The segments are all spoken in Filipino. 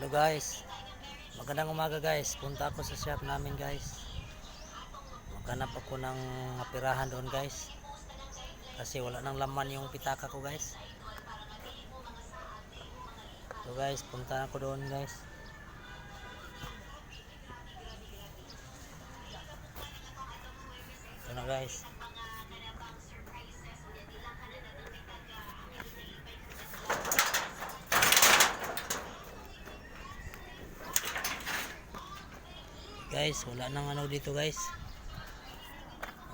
Hello guys, magandang umaga guys. Punta ako sa shop namin guys. Maghanap ako ng mapirahan doon guys, kasi wala nang laman yung pitaka ko guys. So guys, punta ako doon guys. Ito na guys. Guys, wala nang ano dito guys.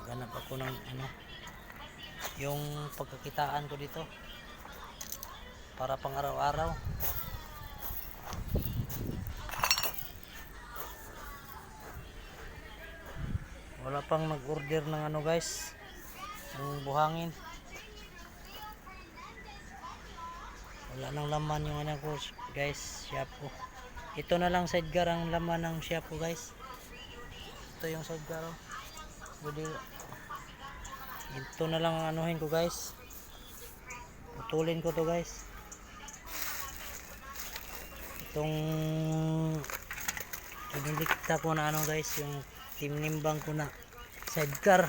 Maghanap ako ng ano, yung pagkakitaan ko dito para pang araw-araw. Wala pang nag-order ng ano guys, yung buhangin. Wala nang laman yung ano ko guys, shop ko. Ito na lang sidecar ang laman ng shop ko guys. Ito yung sidecar, oh. Ito na lang ang anuhin ko guys. Putulin ko to guys. Itong kinilikta ko na ano guys, yung timnimbang ko na sidecar.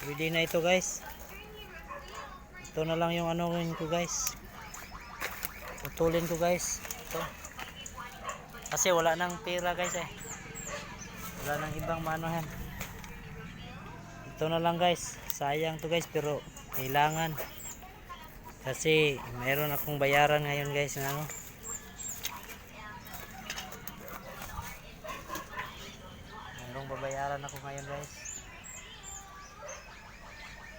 Pwede na ito guys. Ito na lang yung anuhin ko guys. Putulin ko guys. Ito. Kasi wala nang pera guys eh. Wala nang ibang manuhan. Ito na lang guys. Sayang to guys, pero kailangan. Kasi mayroon akong bayaran ngayon guys na ano. Mayroong babayaran ako ngayon guys.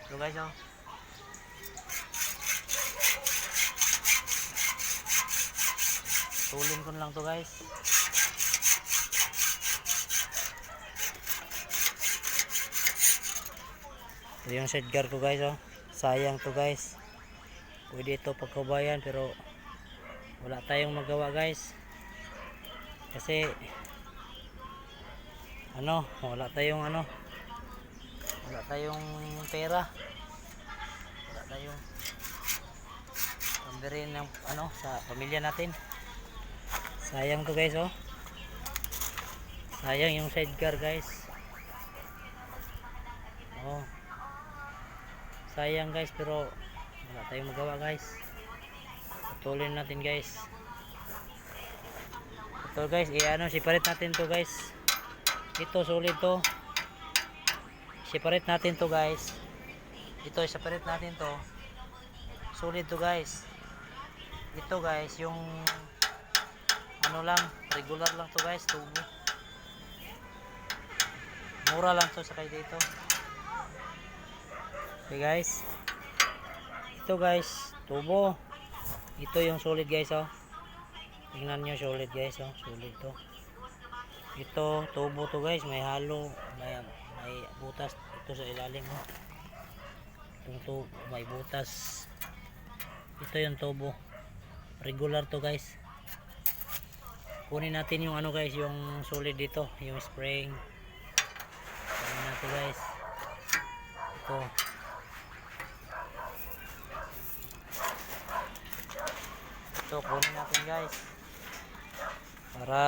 Ito guys, oh. Tulin ko lang to guys. Ito yung sidecar ko guys, oh. Sayang to guys. Pwede ito pagkabayan pero wala tayong magawa guys. Kasi ano, wala tayong ano, wala tayong pera. Wala tayong pambirin ng ano sa pamilya natin. Sayang to guys, oh. Sayang yung sidecar guys. Oh. Sayang guys, pero wala tayong magawa guys. Putulin natin guys. Ito guys, ano, separate natin to guys. Ito solid to. Separate natin to guys. Ito separate natin to. Solid to guys. Ito guys, yung ano lang, regular lang to guys, tubo. Mura lang to sakay dito. Okay guys. Ito guys, tubo. Ito yung solid guys, oh. Tingnan nyo, solid guys, oh. Solid to. Ito, tubo to guys, may halo, may butas ito sa ilalim, oh. Ito may butas. Ito yung tubo. Regular to guys. Kunin natin yung ano guys, yung solid dito, yung spring. Kunin natin guys. Ito. Ito, kunin natin guys. Para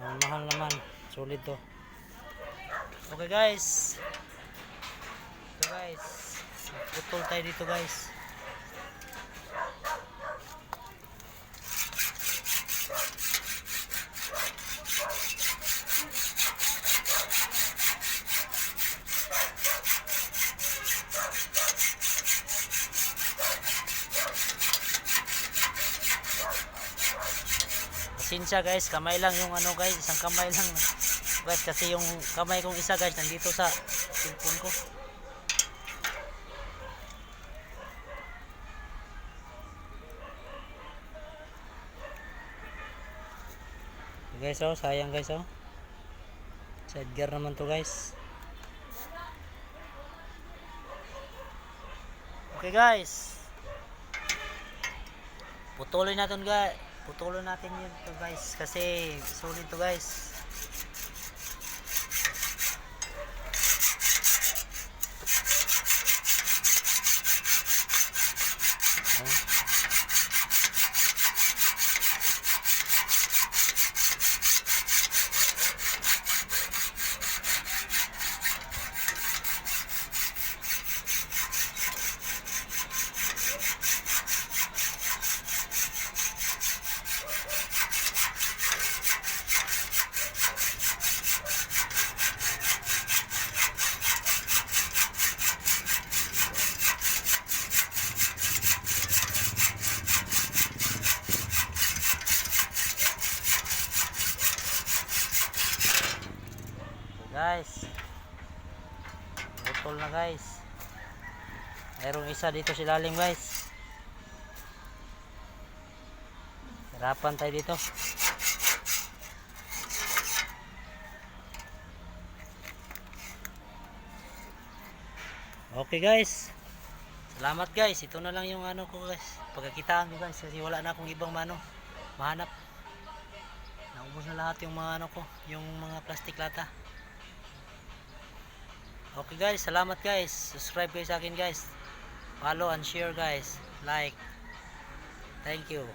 mahal naman. Solid to. Okay guys. Ito guys. Putol tayo dito guys. Pasensya guys, kamay lang yung ano guys, isang kamay lang guys, kasi yung kamay kong isa guys nandito sa cellphone ko. Guys, oh, sayang guys, oh. Sidecar naman to guys. Okay guys, putulin natin guys. Putulin natin yun to guys, kasi solid to guys. guys. Butol na guys. Mayroong isa dito sa ilalim guys. Hirapan tayo dito. Okay guys. Salamat guys. Ito na lang yung ano ko guys. Pagkakitaan ko guys kasi wala na akong ibang mahanap. Naubos na lahat yung mga ano ko, yung mga plastic lata. Okay guys, salamat guys. Subscribe kayo sa akin guys. Follow and share guys. Like. Thank you.